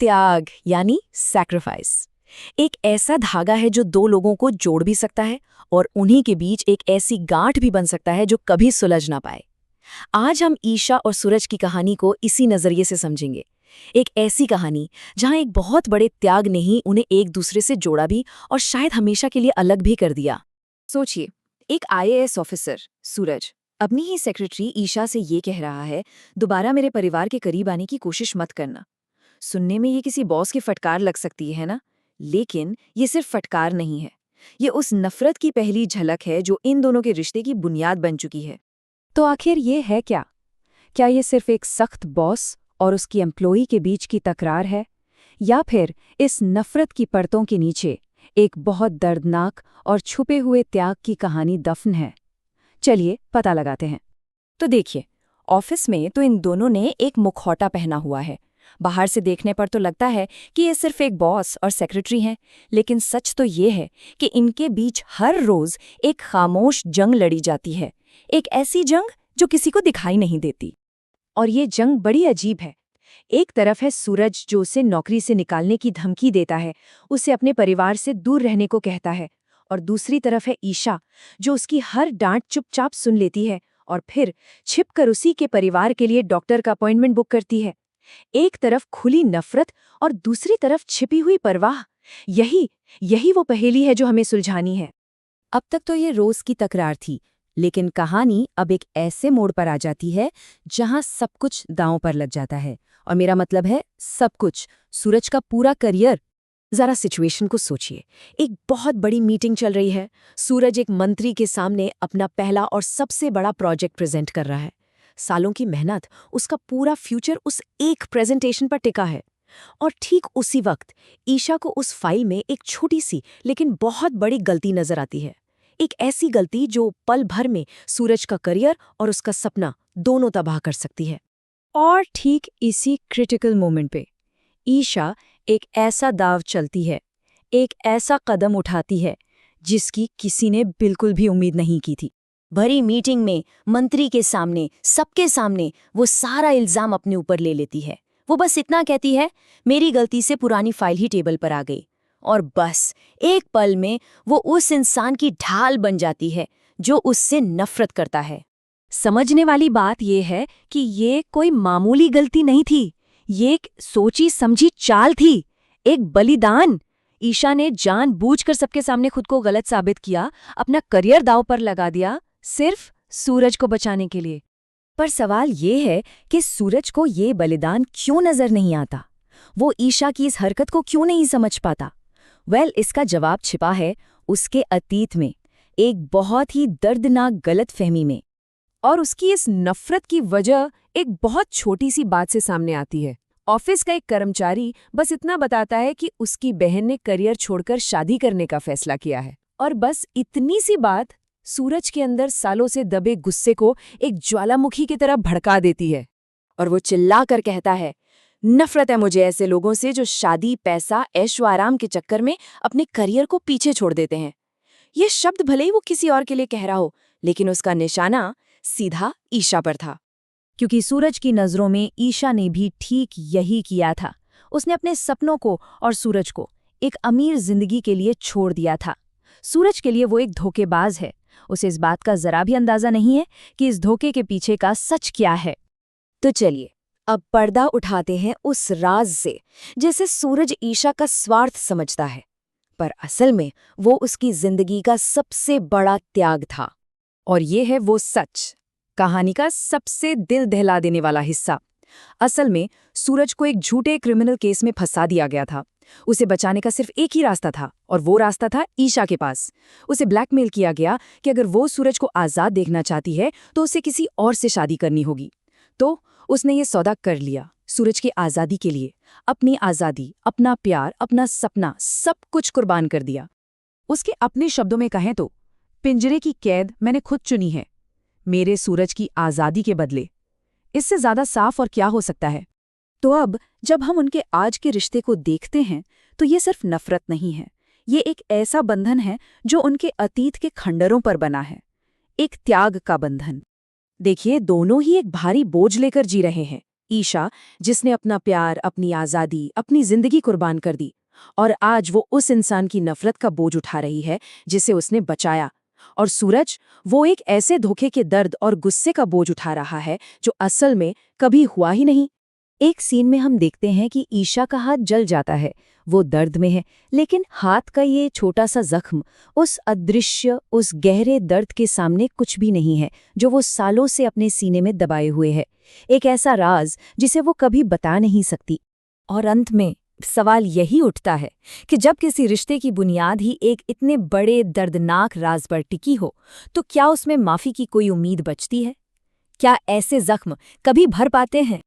त्याग यानी सैक्रिफाइस एक ऐसा धागा है जो दो लोगों को जोड़ भी सकता है और उन्हीं के बीच एक ऐसी गांठ भी बन सकता है जो कभी सुलझ ना पाए। आज हम ईशा और सूरज की कहानी को इसी नजरिए से समझेंगे। एक ऐसी कहानी जहां एक बहुत बड़े त्याग ने ही उन्हें एक दूसरे से जोड़ा भी और शायद हमेशा के लिए अलग भी कर दिया। सोचिए, एक आईएएस ऑफिसर सूरज अपनी ही सेक्रेटरी ईशा से ये कह रहा है, दोबारा मेरे परिवार के करीब आने की कोशिश मत करना। सुनने में ये किसी बॉस की फटकार लग सकती है ना, लेकिन ये सिर्फ फटकार नहीं है। ये उस नफरत की पहली झलक है जो इन दोनों के रिश्ते की बुनियाद बन चुकी है। तो आखिर ये है क्या? क्या ये सिर्फ एक सख्त बॉस और उसकी एम्प्लॉई के बीच की तकरार है, या फिर इस नफरत की परतों के नीचे एक बहुत दर्दनाक और छुपे हुए त्याग की कहानी दफन है? चलिए पता लगाते हैं। तो देखिए, ऑफिस में तो इन दोनों ने एक मुखौटा पहना हुआ है। बाहर से देखने पर तो लगता है कि ये सिर्फ एक बॉस और सेक्रेटरी हैं, लेकिन सच तो ये है कि इनके बीच हर रोज एक खामोश जंग लड़ी जाती है। एक ऐसी जंग जो किसी को दिखाई नहीं देती। और ये जंग बड़ी अजीब है। एक तरफ है सूरज जो उसे नौकरी से निकालने की धमकी देता है, उसे अपने परिवार से दूर रहने को कहता है। और दूसरी तरफ है ईशा जो उसकी हर डांट चुपचाप सुन लेती है और फिर छिपकर उसी के परिवार के लिए डॉक्टर का अपॉइंटमेंट बुक करती है। एक तरफ खुली नफरत और दूसरी तरफ छिपी हुई परवाह। यही वो पहेली है जो हमें सुलझानी है। अब तक तो ये रोज की तकरार थी, लेकिन कहानी अब एक ऐसे मोड़ पर आ जाती है जहां सब कुछ दांव पर लग जाता है। और मेरा मतलब है सब कुछ, सूरज का पूरा करियर। जरा सिचुएशन को सोचिए। एक बहुत बड़ी मीटिंग चल रही है। सूरज एक मंत्री के सामने अपना पहला और सबसे बड़ा प्रोजेक्ट प्रेजेंट कर रहा है। सालों की मेहनत, उसका पूरा फ्यूचर उस एक प्रेजेंटेशन पर टिका है। और ठीक उसी वक्त ईशा को उस फाइल में एक छोटी सी लेकिन बहुत बड़ी गलती नजर आती है। एक ऐसी गलती जो पल भर में सूरज का करियर और उसका सपना दोनों तबाह कर सकती है। और ठीक इसी क्रिटिकल मोमेंट पे ईशा एक ऐसा दाव चलती है, एक ऐसा कदम उठाती है जिसकी किसी ने बिल्कुल भी उम्मीद नहीं की थी। भरी मीटिंग में मंत्री के सामने, सबके सामने वो सारा इल्जाम अपने ऊपर ले लेती है। वो बस इतना कहती है, मेरी गलती से पुरानी फाइल ही टेबल पर आ गई। और बस एक पल में वो उस इंसान की ढाल बन जाती है जो उससे नफरत करता है। समझने वाली बात यह है कि ये कोई मामूली गलती नहीं थी, ये एक सोची समझी चाल थी, एक बलिदान। ईशा ने जानबूझकर सबके सामने खुद को गलत साबित किया, अपना करियर दांव पर लगा दिया, सिर्फ सूरज को बचाने के लिए। पर सवाल ये है कि सूरज को ये बलिदान क्यों नजर नहीं आता? वो ईशा की इस हरकत को क्यों नहीं समझ पाता? इसका जवाब छिपा है उसके अतीत में, एक बहुत ही दर्दनाक गलतफहमी में। और उसकी इस नफरत की वजह एक बहुत छोटी सी बात से सामने आती है। ऑफिस का एक कर्मचारी बस इतना बताता है कि उसकी बहन ने करियर छोड़कर शादी करने का फैसला किया है। और बस इतनी सी बात सूरज के अंदर सालों से दबे गुस्से को एक ज्वालामुखी की तरह भड़का देती है। और वो चिल्लाकर कहता है, नफरत है मुझे ऐसे लोगों से जो शादी, पैसा, ऐशो आराम के चक्कर में अपने करियर को पीछे छोड़ देते हैं। ये शब्द भले ही वो किसी और के लिए कह रहा हो, लेकिन उसका निशाना सीधा ईशा पर था। क्योंकि सूरज की नज़रों में ईशा ने भी ठीक यही किया था। उसने अपने सपनों को और सूरज को एक अमीर जिंदगी के लिए छोड़ दिया था। सूरज के लिए वो एक धोखेबाज है। उसे इस बात का जरा भी अंदाजा नहीं है कि इस धोखे के पीछे का सच क्या है। तो चलिए अब पर्दा उठाते हैं उस राज से जैसे सूरज ईशा का स्वार्थ समझता है, पर असल में वो उसकी जिंदगी का सबसे बड़ा त्याग था। और ये है वो सच, कहानी का सबसे दिल दहला देने वाला हिस्सा। असल में सूरज को एक झूठे क्रिमिनल केस में फंसा दिया गया था। उसे बचाने का सिर्फ एक ही रास्ता था, और वो रास्ता था ईशा के पास। उसे ब्लैकमेल किया गया कि अगर वो सूरज को आज़ाद देखना चाहती है तो उसे किसी और से शादी करनी होगी। तो उसने ये सौदा कर लिया, सूरज की आज़ादी के लिए अपनी आज़ादी, अपना प्यार, अपना सपना, सब कुछ कुर्बान कर दिया। उसके अपने शब्दों में कहें तो, पिंजरे की कैद मैंने खुद चुनी है, मेरे सूरज की आज़ादी के बदले। इससे ज़्यादा साफ और क्या हो सकता है? तो अब जब हम उनके आज के रिश्ते को देखते हैं तो ये सिर्फ नफरत नहीं है, ये एक ऐसा बंधन है जो उनके अतीत के खंडरों पर बना है, एक त्याग का बंधन। देखिए, दोनों ही एक भारी बोझ लेकर जी रहे हैं, ईशा, जिसने अपना प्यार, अपनी आज़ादी, अपनी जिंदगी कुर्बान कर दी, और आज वो उस इंसान की नफरत का बोझ उठा रही है जिसे उसने बचाया। और सूरज, वो एक ऐसे धोखे के दर्द और गुस्से का बोझ उठा रहा है जो असल में कभी हुआ ही नहीं। एक सीन में हम देखते हैं कि ईशा का हाथ जल जाता है, वो दर्द में है, लेकिन हाथ का ये छोटा सा जख्म उस अदृश्य, उस गहरे दर्द के सामने कुछ भी नहीं है जो वो सालों से अपने सीने में दबाए हुए है। एक ऐसा राज जिसे वो कभी बता नहीं सकती। और अंत में सवाल यही उठता है कि जब किसी रिश्ते की बुनियाद ही एक इतने बड़े दर्दनाक राज पर टिकी हो, तो क्या उसमें माफी की कोई उम्मीद बचती है? क्या ऐसे जख्म कभी भर पाते हैं?